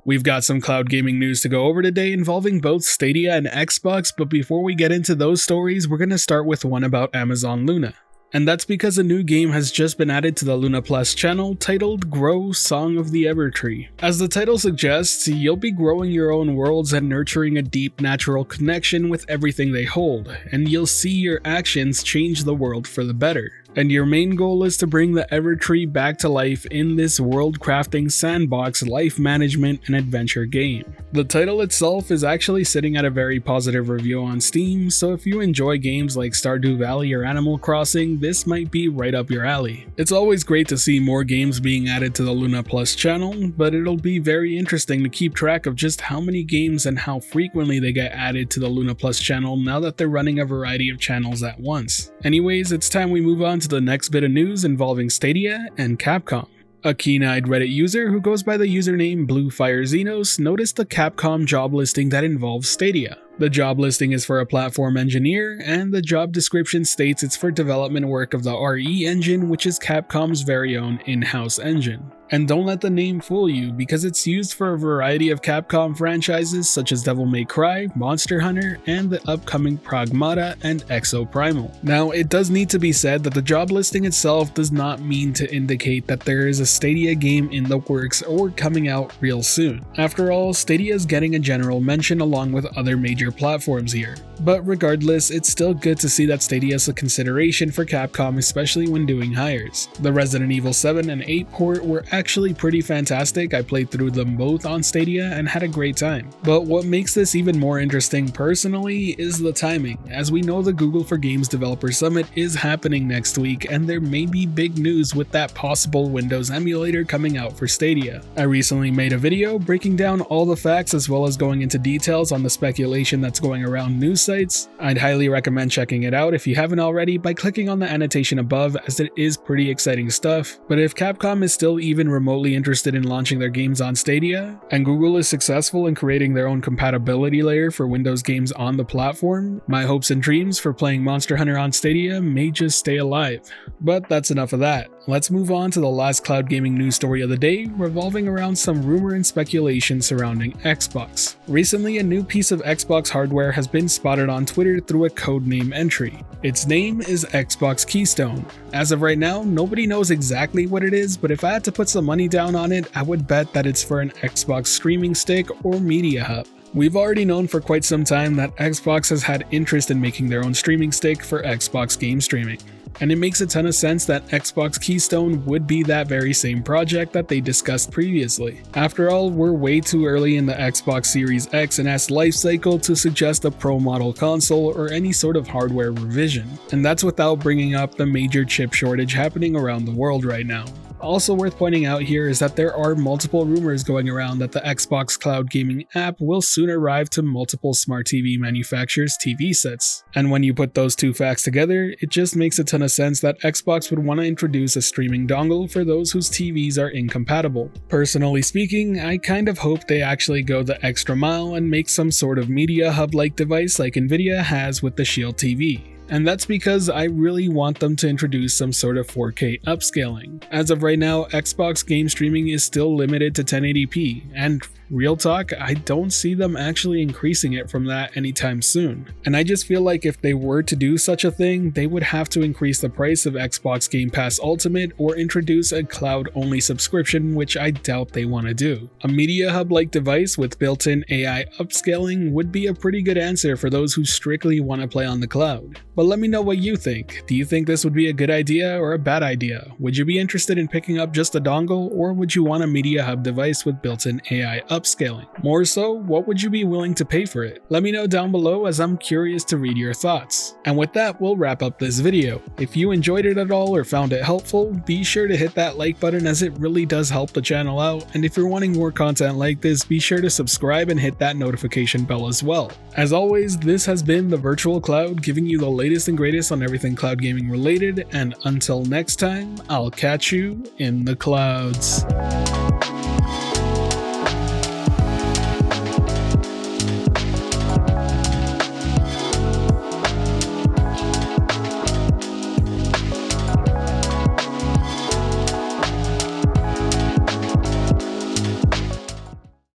We've got some cloud gaming news to go over today involving both Stadia and Xbox, but before we get into those stories, we're going to start with one about Amazon Luna. And that's because a new game has just been added to the Luna Plus channel titled Grow Song of the Evertree. As the title suggests, you'll be growing your own worlds and nurturing a deep natural connection with everything they hold, and you'll see your actions change the world for the better. And your main goal is to bring the Evertree back to life in this world-crafting sandbox life management and adventure game. The title itself is actually sitting at a very positive review on Steam, so if you enjoy games like Stardew Valley or Animal Crossing, this might be right up your alley. It's always great to see more games being added to the Luna Plus channel, but it'll be very interesting to keep track of just how many games and how frequently they get added to the Luna Plus channel now that they're running a variety of channels at once. Anyways, it's time we move on to the next bit of news involving Stadia and Capcom. A keen-eyed Reddit user who goes by the username BlueFireXenos noticed a Capcom job listing that involves Stadia. The job listing is for a platform engineer, and the job description states it's for development work of the RE engine, which is Capcom's very own in-house engine. And don't let the name fool you, because it's used for a variety of Capcom franchises such as Devil May Cry, Monster Hunter, and the upcoming Pragmata and Exoprimal. Now, it does need to be said that the job listing itself does not mean to indicate that there is a Stadia game in the works or coming out real soon. After all, Stadia is getting a general mention along with other major platforms here. But regardless, it's still good to see that Stadia is a consideration for Capcom, especially when doing hires. The Resident Evil 7 and 8 port were actually pretty fantastic. I played through them both on Stadia and had a great time. But what makes this even more interesting personally is the timing, as we know the Google for Games Developer Summit is happening next week, and there may be big news with that possible Windows emulator coming out for Stadia. I recently made a video breaking down all the facts as well as going into details on the speculation that's going around news sites. I'd highly recommend checking it out if you haven't already by clicking on the annotation above, as it is pretty exciting stuff. But if Capcom is still even remotely interested in launching their games on Stadia, and Google is successful in creating their own compatibility layer for Windows games on the platform, my hopes and dreams for playing Monster Hunter on Stadia may just stay alive. But that's enough of that. Let's move on to the last cloud gaming news story of the day, revolving around some rumor and speculation surrounding Xbox. Recently, a new piece of Xbox hardware has been spotted on Twitter through a codename entry. Its name is Xbox Keystone. As of right now, nobody knows exactly what it is, but if I had to put some money down on it, I would bet that it's for an Xbox streaming stick or media hub. We've already known for quite some time that Xbox has had interest in making their own streaming stick for Xbox game streaming. And it makes a ton of sense that Xbox Keystone would be that very same project that they discussed previously. After all, we're way too early in the Xbox Series X and S lifecycle to suggest a Pro model console or any sort of hardware revision. And that's without bringing up the major chip shortage happening around the world right now. Also worth pointing out here is that there are multiple rumors going around that the Xbox Cloud Gaming app will soon arrive to multiple smart TV manufacturers' TV sets. And when you put those two facts together, it just makes a ton of sense that Xbox would want to introduce a streaming dongle for those whose TVs are incompatible. Personally speaking, I kind of hope they actually go the extra mile and make some sort of media hub-like device like Nvidia has with the Shield TV. And that's because I really want them to introduce some sort of 4K upscaling. As of right now, Xbox game streaming is still limited to 1080p, and real talk, I don't see them actually increasing it from that anytime soon. And I just feel like if they were to do such a thing, they would have to increase the price of Xbox Game Pass Ultimate or introduce a cloud-only subscription, which I doubt they want to do. A media hub-like device with built-in AI upscaling would be a pretty good answer for those who strictly want to play on the cloud. But let me know what you think. Do you think this would be a good idea or a bad idea? Would you be interested in picking up just a dongle, or would you want a media hub device with built-in AI upscaling? More so, what would you be willing to pay for it? Let me know down below, as I'm curious to read your thoughts. And with that, we'll wrap up this video. If you enjoyed it at all or found it helpful, be sure to hit that like button, as it really does help the channel out. And if you're wanting more content like this, be sure to subscribe and hit that notification bell as well. As always, this has been the Virtual Cloud, giving you the latest and greatest on everything cloud gaming related, and until next time, I'll catch you in the clouds.